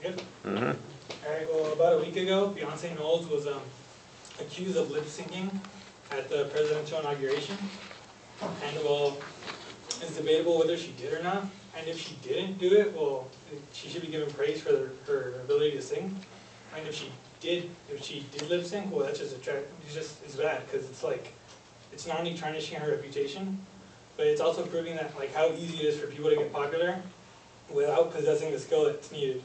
Good? Mm-hmm. Alright, well, about a week ago, Beyonce Knowles was accused of lip syncing at the presidential inauguration. And, well, it's debatable whether she did or not. And if she didn't do it, well, she should be given praise for her ability to sing. And if she did lip sync, well, that's just it's bad, because it's like, it's not only tarnishing her reputation, but it's also proving that, like, how easy it is for people to get popular without possessing the skill that's needed.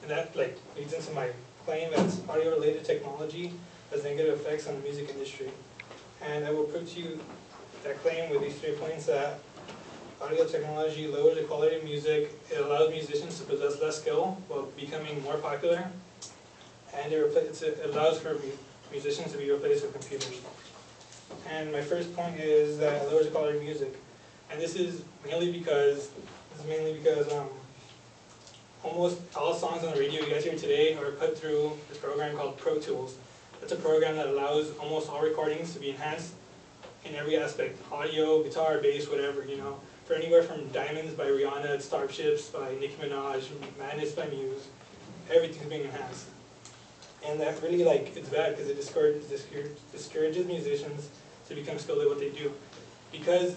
And that, like, leads into my claim that audio-related technology has negative effects on the music industry. And I will prove to you that claim with these 3 points: that audio technology lowers the quality of music, it allows musicians to possess less skill while becoming more popular, and it allows for musicians to be replaced with computers. And my first point is that it lowers the quality of music. And this is mainly because almost all songs on the radio you guys hear today are put through this program called Pro Tools. It's a program that allows almost all recordings to be enhanced in every aspect: audio, guitar, bass, whatever, you know. For anywhere from Diamonds by Rihanna, Starships by Nicki Minaj, Madness by Muse, everything's being enhanced. And that really, like, it's bad because it discourages musicians to become skilled at what they do. Because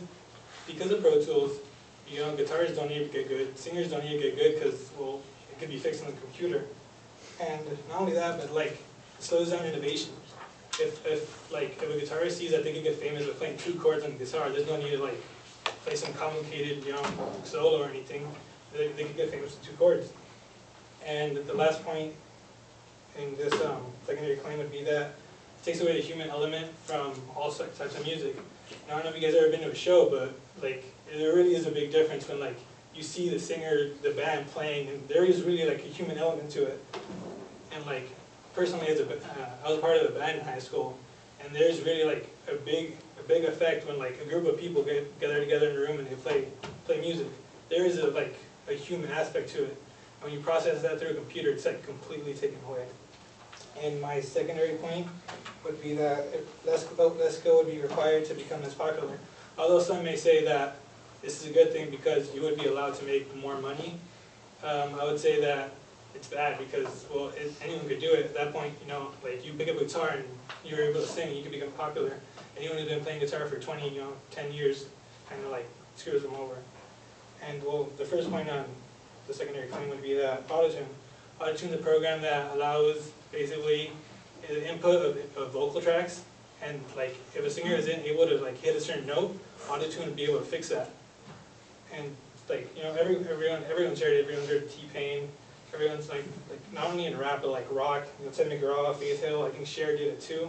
of Pro Tools, you know, guitarists don't need to get good, singers don't need to get good because, well, it could be fixed on the computer. And not only that, but, like, it slows down innovation. If a guitarist sees that they can get famous by playing 2 chords on the guitar, there's no need to, like, play some complicated, you know, solo or anything. They can get famous with 2 chords. And the last point in this secondary claim would be that it takes away the human element from all types of music. Now, I don't know if you guys have ever been to a show, but, like, there really is a big difference when, like, you see the singer, the band playing, and there is really, like, a human element to it. And, like, personally, I was part of a band in high school, and there's really, like, a big effect when, like, a group of people gather together in a room and they play music. There is a human aspect to it. When you process that through a computer, it's, like, completely taken away. And my secondary point would be that less skill would be required to become as popular. Although some may say that this is a good thing because you would be allowed to make more money, I would say that it's bad because, well, anyone could do it. At that point, you know, like, you pick up a guitar and you're able to sing, you can become popular. Anyone who's been playing guitar for 10 years, kind of, like, screws them over. And, well, the first point on the secondary claim would be that Autotune. Autotune is a program that allows, basically, the input of vocal tracks, and, like, if a singer isn't able to, like, hit a certain note, Autotune would be able to fix that. And, like, you know, everyone's heard it. Everyone's heard T-Pain. Everyone's, like, not only in rap, but, like, rock. You know, Tim McGraw, Faith Hill, I think Cher did it too.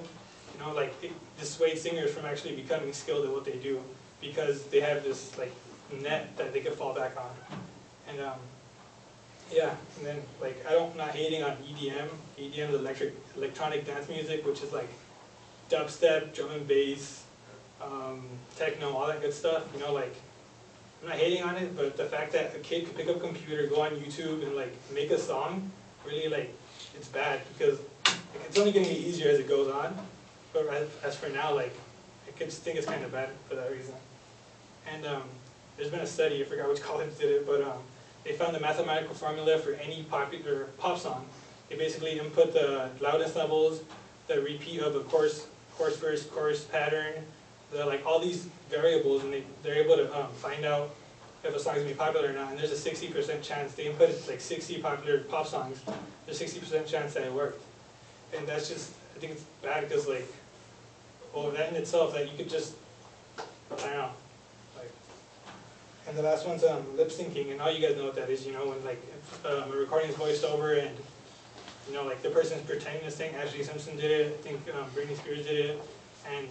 You know, like, it dissuades singers from actually becoming skilled at what they do because they have this, like, net that they could fall back on. And, yeah, and then, like, I'm not hating on EDM. EDM is electronic dance music, which is, like, dubstep, drum and bass, techno, all that good stuff. You know, like, I'm not hating on it, but the fact that a kid could pick up a computer, go on YouTube, and, like, make a song, really, like, it's bad because, like, it's only going to get easier as it goes on. But as for now, like, I could just think it's kind of bad for that reason. And there's been a study, I forgot which college did it, but they found the mathematical formula for any popular pop song. They basically input the loudness levels, the repeat of a chorus verse, chorus pattern, like, all these variables, and they're able to find out if a song is going to be popular or not. And there's a 60% chance. They input like 60 popular pop songs. There's a 60% chance that it worked. And that's just, I think it's bad because, like, well, that in itself, that you could just, I don't know. Like, and the last one's lip syncing, and all you guys know what that is. You know, when, like, a recording is voiced over, and, you know, like, the person's pretending to sing. Ashley Simpson did it. I think Britney Spears did it, and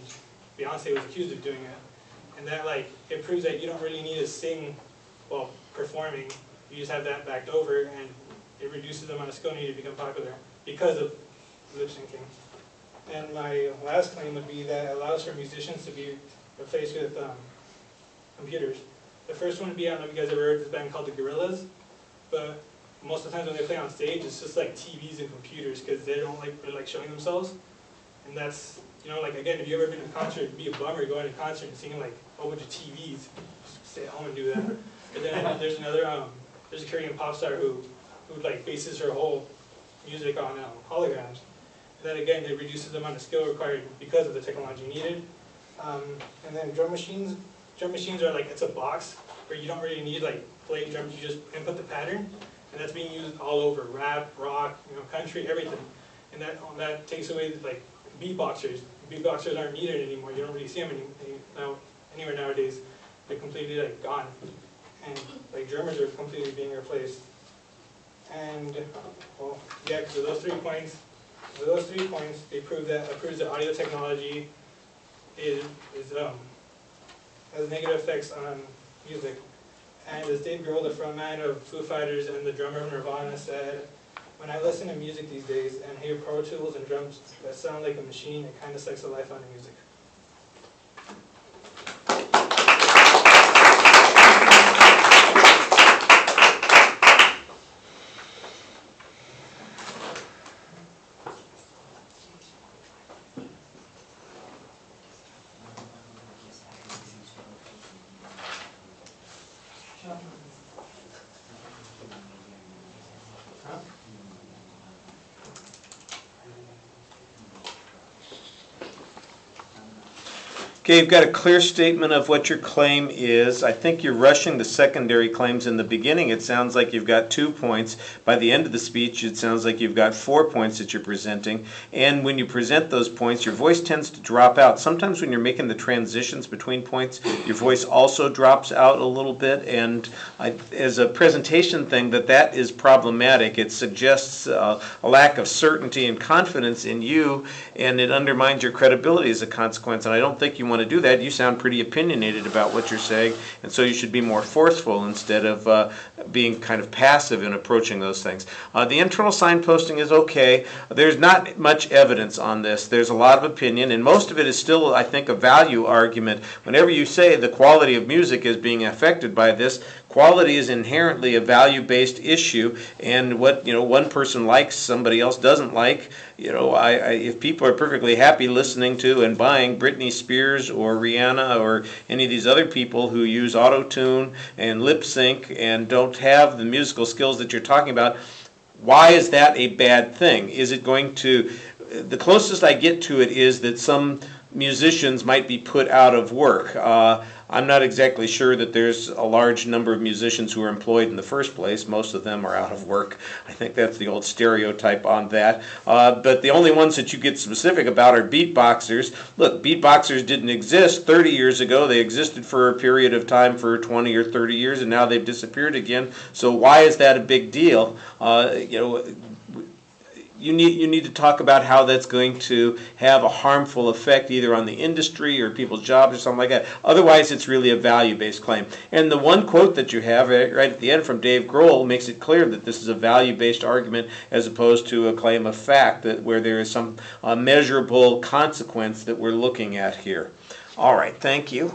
Beyonce was accused of doing it. And that, like, it proves that you don't really need to sing while performing. You just have that backed over, and it reduces the amount of skill needed to become popular because of lip syncing. And my last claim would be that it allows for musicians to be replaced with computers. The first one would be, I don't know if you guys ever heard of this band called the Gorillaz, but most of the times when they play on stage, it's just like TVs and computers because they don't like showing themselves. And that's, you know, like, again, if you've ever been to a concert, it'd be a bummer going to a concert and seeing, like, a whole bunch of TVs. Just stay at home and do that. But then there's a Korean pop star who who like bases her whole music on holograms. And then again, it reduces the amount of skill required because of the technology needed. And then drum machines are like, it's a box where you don't really need like playing drums, you just input the pattern, and that's being used all over, rap, rock, country, everything. And that takes away like beatboxers. Beatboxers aren't needed anymore. You don't really see them anywhere nowadays. They're completely like gone. And like drummers are completely being replaced. And well, yeah, because of those 3 points, they prove that audio technology has negative effects on music. And as Dave Grohl, the frontman of Foo Fighters and the drummer of Nirvana, said, "When I listen to music these days and hear Pro Tools and drums that sound like a machine, it kind of sucks the life out of music." Okay, you've got a clear statement of what your claim is. I think you're rushing the secondary claims in the beginning. It sounds like you've got 2 points. By the end of the speech, it sounds like you've got 4 points that you're presenting. And when you present those points, your voice tends to drop out. Sometimes when you're making the transitions between points, your voice also drops out a little bit. And as a presentation thing, that is problematic. It suggests a lack of certainty and confidence in you, and it undermines your credibility as a consequence. And I don't think you want to do that. You sound pretty opinionated about what you're saying, and so you should be more forceful instead of being kind of passive in approaching those things. The internal signposting is okay. There's not much evidence on this. There's a lot of opinion, and most of it is still, I think, a value argument. Whenever you say the quality of music is being affected by this, quality is inherently a value-based issue, and what one person likes, somebody else doesn't like. If people are perfectly happy listening to and buying Britney Spears or Rihanna or any of these other people who use auto-tune and lip sync and don't have the musical skills that you're talking about, why is that a bad thing? Is it going to... The closest I get to it is that some musicians might be put out of work. I'm not exactly sure that there's a large number of musicians who are employed in the first place. Most of them are out of work. I think that's the old stereotype on that. But the only ones that you get specific about are beatboxers. Look, beatboxers didn't exist 30 years ago. They existed for a period of time for 20 or 30 years, and now they've disappeared again. So why is that a big deal? You need to talk about how that's going to have a harmful effect either on the industry or people's jobs or something like that. Otherwise, it's really a value-based claim. And the one quote that you have right at the end from Dave Grohl makes it clear that this is a value-based argument as opposed to a claim of fact, that where there is some measurable consequence that we're looking at here. All right, thank you.